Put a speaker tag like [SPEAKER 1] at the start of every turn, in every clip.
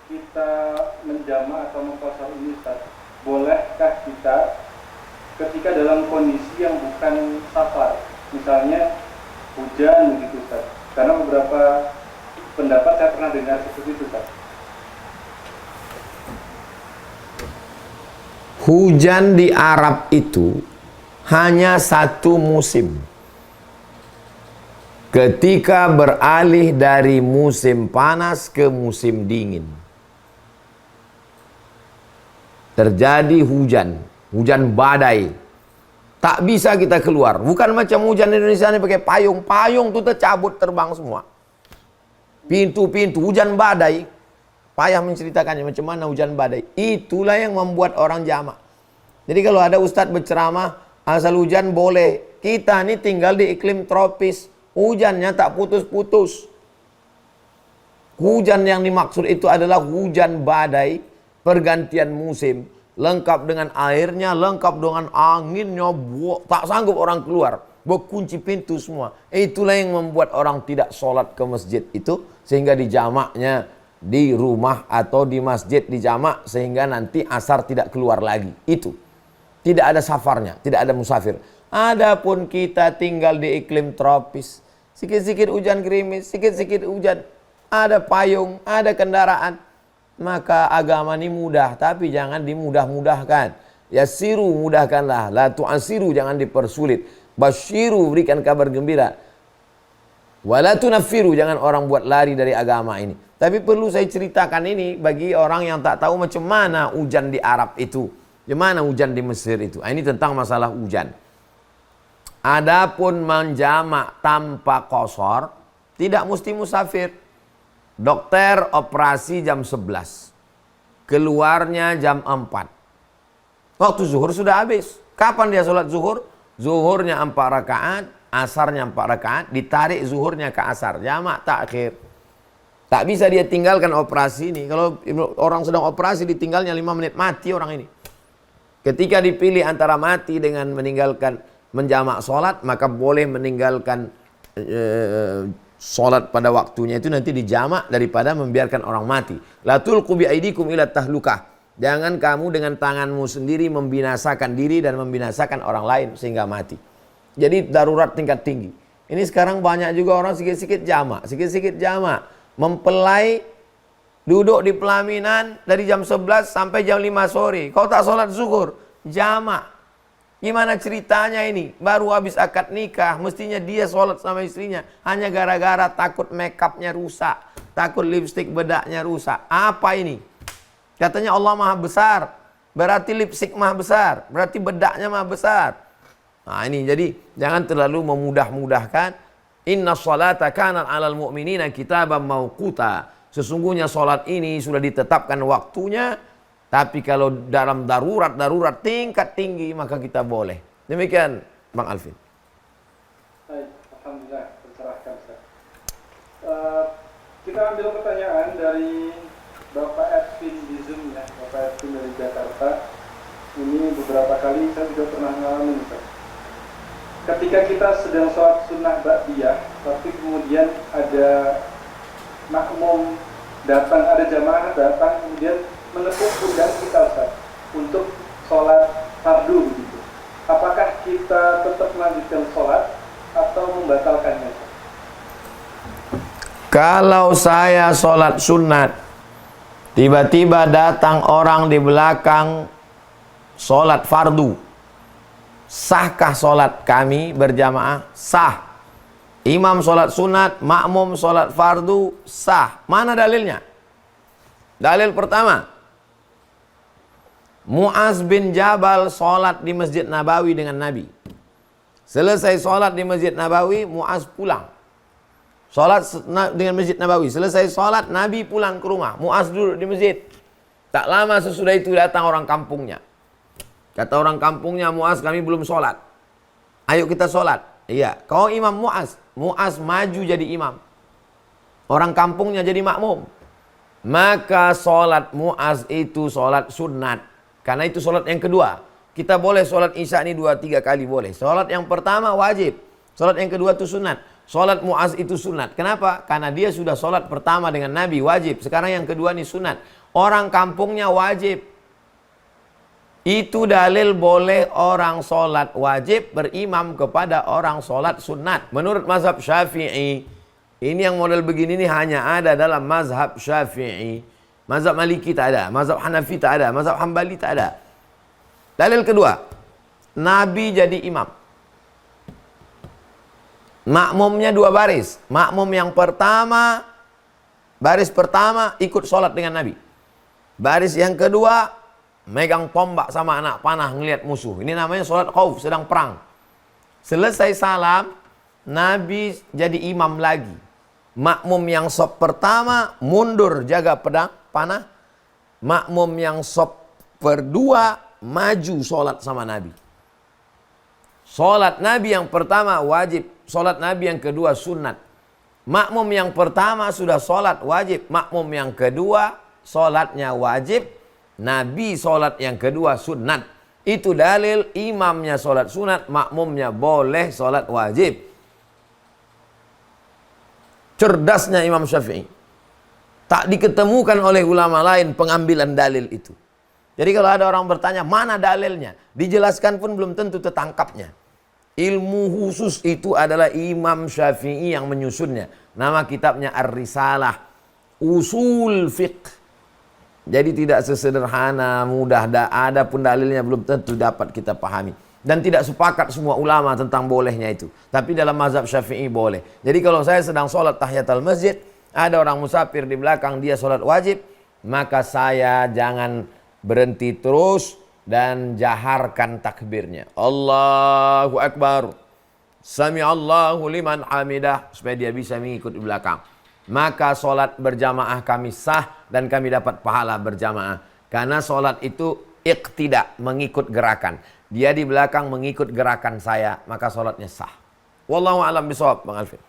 [SPEAKER 1] kita menjamak atau mengqashar ini Ustaz, bolehkah kita ketika dalam kondisi yang bukan safar, misalnya hujan begitu Ustaz? Karena beberapa pendapat saya pernah dengar seperti itu Ustaz.
[SPEAKER 2] Hujan di Arab itu hanya satu musim. Ketika beralih dari musim panas ke musim dingin, terjadi hujan, hujan badai. Tak bisa kita keluar. Bukan macam hujan Indonesia ini pakai payung. Payung itu tercabut terbang semua. Pintu-pintu, hujan badai. Payah menceritakannya macam mana hujan badai. Itulah yang membuat orang jamak. Jadi kalau ada ustadz berceramah, asal hujan boleh. Kita ini tinggal di iklim tropis. Hujannya tak putus-putus. Hujan yang dimaksud itu adalah hujan badai, pergantian musim. Lengkap dengan airnya, lengkap dengan anginnya. Tak sanggup orang keluar. Berkunci pintu semua. Itulah yang membuat orang tidak sholat ke masjid itu. Sehingga dijamaknya di rumah atau di masjid dijamak. Sehingga nanti asar tidak keluar lagi. Itu. Tidak ada safarnya, tidak ada musafir. Adapun kita tinggal di iklim tropis. Sikit-sikit hujan gerimis, sikit-sikit hujan. Ada payung, ada kendaraan. Maka agama ini mudah, tapi jangan dimudah-mudahkan. Yassiru, mudahkanlah. La tu'asiru, jangan dipersulit. Basyiru, berikan kabar gembira. Wala tunaffiru, jangan orang buat lari dari agama ini. Tapi perlu saya ceritakan ini bagi orang yang tak tahu macam mana hujan di Arab itu. Gimana hujan di Mesir itu. Ini tentang masalah hujan. Adapun menjamak tanpa qashar, tidak mesti musafir. Dokter operasi jam 11. Keluarnya jam 4. Waktu zuhur sudah habis. Kapan dia sholat zuhur? Zuhurnya 4 rakaat, asarnya 4 rakaat, ditarik zuhurnya ke asar. Jamak takhir. Tak bisa dia tinggalkan operasi ini. Kalau orang sedang operasi ditinggalnya 5 menit, mati orang ini. Ketika dipilih antara mati dengan meninggalkan menjamak sholat, maka boleh meninggalkan sholat pada waktunya itu nanti dijamak daripada membiarkan orang mati. La tulqu bi aidikum ila tahlukah. Jangan kamu dengan tanganmu sendiri membinasakan diri dan membinasakan orang lain sehingga mati. Jadi darurat tingkat tinggi. Ini sekarang banyak juga orang sikit-sikit jamak, sikit-sikit jamak. Mempelai duduk di pelaminan dari jam 11 sampai jam 5 sore. Kau tak sholat zuhur, jamak. Gimana ceritanya ini? Baru habis akad nikah, mestinya dia sholat sama istrinya. Hanya gara-gara takut make upnya rusak. Takut lipstick bedaknya rusak. Apa ini? Katanya Allah maha besar. Berarti lipstick maha besar. Berarti bedaknya maha besar. Nah ini, jadi jangan terlalu memudah-mudahkan. Inna sholata kanat alal mu'minina kitaban mawquta. Sesungguhnya sholat ini sudah ditetapkan waktunya. Tapi kalau dalam darurat tingkat tinggi, maka kita boleh. Demikian Bang Alvin.
[SPEAKER 1] Baik, alhamdulillah tercerahkan Ustaz. Kita ambil pertanyaan dari Bapak Edwin di Zoom ya. Bapak Edwin dari Jakarta. Ini beberapa kali saya juga pernah ngalamin Ustaz. Ketika kita sedang sholat sunnah ba'diyah, tapi kemudian ada makmum datang, ada jamaah datang, kemudian menepuk pundak kita Ustaz untuk sholat fardu begitu. Apakah kita tetap melanjutkan sholat atau membatalkannya?
[SPEAKER 2] Kalau saya sholat sunat, tiba-tiba datang orang di belakang sholat fardu, sahkah sholat kami berjamaah? Sah. Imam sholat sunat, makmum sholat fardu, sah. Mana dalilnya? Dalil pertama, Mu'az bin Jabal sholat di Masjid Nabawi dengan Nabi. Selesai sholat di Masjid Nabawi, Mu'az pulang. Sholat dengan Masjid Nabawi. Selesai sholat, Nabi pulang ke rumah. Mu'az duduk di masjid. Tak lama sesudah itu datang orang kampungnya. Kata orang kampungnya, Mu'az kami belum sholat. Ayo kita sholat. Iya, kau imam Mu'az. Mu'az maju jadi imam. Orang kampungnya jadi makmum. Maka sholat Mu'az itu sholat sunat. Karena itu sholat yang kedua. Kita boleh sholat isya ini 2-3 kali boleh. Sholat yang pertama wajib. Sholat yang kedua itu sunat. Sholat Mu'az itu sunat. Kenapa? Karena dia sudah sholat pertama dengan Nabi, wajib. Sekarang yang kedua nih sunat. Orang kampungnya wajib. Itu dalil boleh orang sholat wajib berimam kepada orang sholat sunat. Menurut mazhab Syafi'i. Ini yang model begini nih hanya ada dalam mazhab Syafi'i. Mazhab Maliki tak ada. Mazhab Hanafi tak ada. Mazhab Hambali tak ada. Dalil kedua. Nabi jadi imam. Makmumnya dua baris. Makmum yang pertama, baris pertama ikut sholat dengan Nabi. Baris yang kedua, megang tombak sama anak panah ngelihat musuh. Ini namanya sholat khauf, sedang perang. Selesai salam, Nabi jadi imam lagi. Makmum yang sop pertama mundur jaga pedang panah. Makmum yang sop kedua maju sholat sama Nabi. Sholat Nabi yang pertama wajib, sholat Nabi yang kedua sunat. Makmum yang pertama sudah sholat wajib, makmum yang kedua sholatnya wajib, Nabi sholat yang kedua sunat. Itu dalil imamnya sholat sunat, makmumnya boleh sholat wajib. Cerdasnya Imam Syafi'i. Tak diketemukan oleh ulama lain pengambilan dalil itu. Jadi kalau ada orang bertanya, mana dalilnya? Dijelaskan pun belum tentu tertangkapnya. Ilmu khusus itu adalah Imam Syafi'i yang menyusunnya. Nama kitabnya Ar-Risalah. Usul Fiqh. Jadi tidak sesederhana, mudah. Ada pun dalilnya belum tentu dapat kita pahami. Dan tidak sepakat semua ulama tentang bolehnya itu. Tapi dalam mazhab Syafi'i boleh. Jadi kalau saya sedang sholat tahiyatul masjid, ada orang musafir di belakang, dia sholat wajib, maka saya jangan berhenti terus dan jaharkan takbirnya. Allahu Akbar. Sami'allahu liman hamidah. Supaya dia bisa mengikut di belakang. Maka sholat berjamaah kami sah dan kami dapat pahala berjamaah. Karena sholat itu iqtida, mengikut gerakan. Dia di belakang mengikut gerakan saya, maka sholatnya sah. Wallahu a'lam bishawab, Bang Alvin.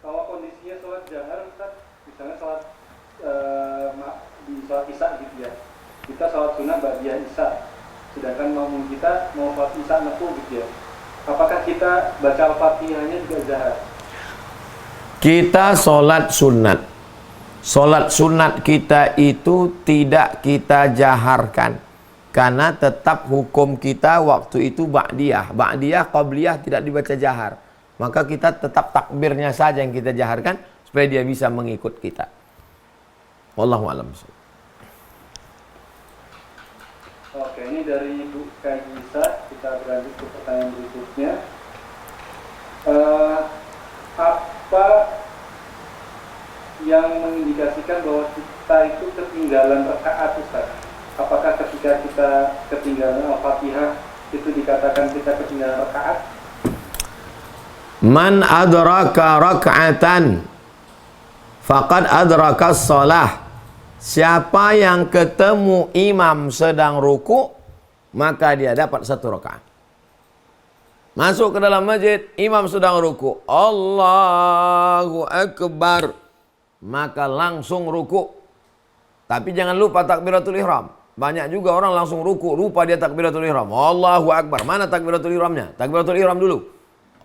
[SPEAKER 1] Kalau kondisinya sholat jahar, Ustaz, misalnya sholat di sholat isya gitu ya. Kita sholat sunnah ba'diyah isya, sedangkan makmum kita mau sholat isya nefu gitu ya. Apakah kita baca Al-Fatihahnya juga jahar?
[SPEAKER 2] Kita sholat sunat. Sholat sunat kita itu tidak kita jaharkan. Karena tetap hukum kita waktu itu ba'diyah. Ba'diyah, qabliyah tidak dibaca jahar. Maka kita tetap takbirnya saja yang kita jaharkan supaya dia bisa mengikut kita. Wallahu a'lam.
[SPEAKER 1] Oke, ini dari Ibu Kaisa. Kita berlanjut ke pertanyaan berikutnya. Apa yang mengindikasikan bahwa kita itu ketinggalan rakaat, Ustaz? Apakah ketika kita ketinggalan Al-Fatihah itu dikatakan kita ketinggalan rakaat?
[SPEAKER 2] Man adraka raka'atan faqad adraka shalah. Siapa yang ketemu imam sedang ruku, maka dia dapat satu rakaat. Masuk ke dalam masjid, imam sedang ruku, Allahu Akbar, maka langsung ruku. Tapi jangan lupa takbiratul ihram. Banyak juga orang langsung ruku, lupa dia takbiratul ihram. Allahu Akbar. Mana takbiratul ihramnya? Takbiratul ihram dulu.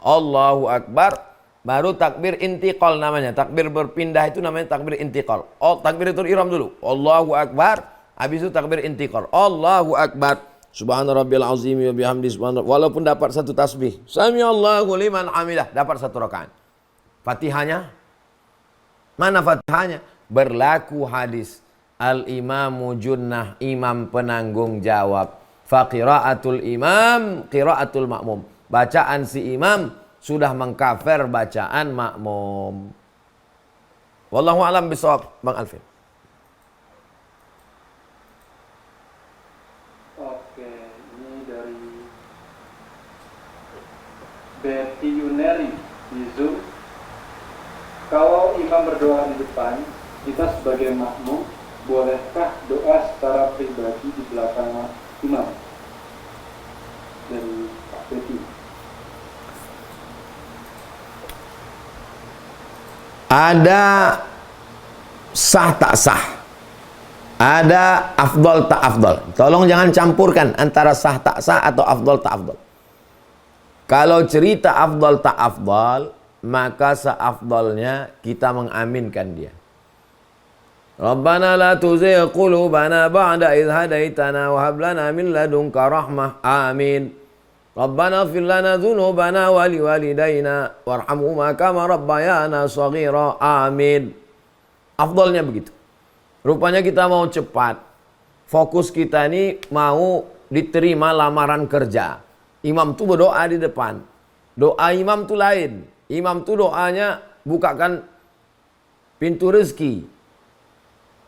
[SPEAKER 2] Allahu Akbar. Baru takbir intiqal namanya. Takbir berpindah itu namanya takbir intiqal. Takbiratul ihram dulu. Allahu Akbar. Habis itu takbir intiqal. Allahu Akbar. Subhana rabbiyal azim wa bihamdi subhana. Walaupun dapat satu tasbih. Sami'allahu liman hamidah. Dapat satu rakaat. Fatihahnya? Mana Fatihahnya? Berlaku hadis. Al-imamu junnah, imam penanggung jawab. Faqira'atul imam, qira'atul makmum. Bacaan si imam sudah mengkafir bacaan makmum. Wallahu a'lam bishawab, Bang Alvin.
[SPEAKER 1] Oke, ini dari Betty Yuneri di Zoom. Kalau imam berdoa di depan, kita sebagai makmum bolehkah doa secara pribadi di belakang imam? Dari Pak Betty.
[SPEAKER 2] Ada sah tak sah. Ada afdol tak afdol. Tolong jangan campurkan antara sah tak sah atau afdol tak afdol. Kalau cerita afdal tak afdal, maka seafdalnya kita mengaminkan dia. Rabbana la tuzigh qulubana ba'da idh hadaitana wa hab lana min ladunka rahmah. Amin. Rabbana ighfir lana dzunubana wa liwalidayna warhamhuma kama rabbayana shaghira. Amin. Afdalnya begitu. Rupanya kita mau cepat. Fokus kita ini mau diterima lamaran kerja. Imam tuh berdoa di depan. Doa imam tuh lain. Imam tuh doanya bukakan pintu rezeki.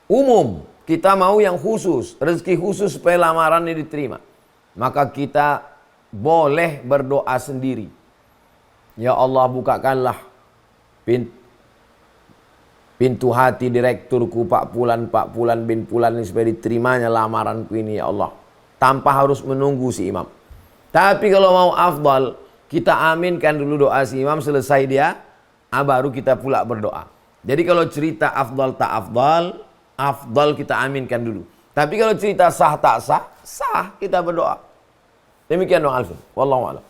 [SPEAKER 2] Umum, kita mau yang khusus, rezeki khusus supaya lamaran ini diterima. Maka kita boleh berdoa sendiri. Ya Allah, bukakanlah pintu hati direkturku Pak Pulan bin Pulan ini supaya diterimanya lamaranku ini ya Allah. Tanpa harus menunggu si imam. Tapi kalau mau afdal, kita aminkan dulu doa si imam, selesai dia, baru kita pula berdoa. Jadi kalau cerita afdal tak afdal, afdal kita aminkan dulu. Tapi kalau cerita sah tak sah, sah kita berdoa. Demikian dong Alvin. Wallahu a'lam.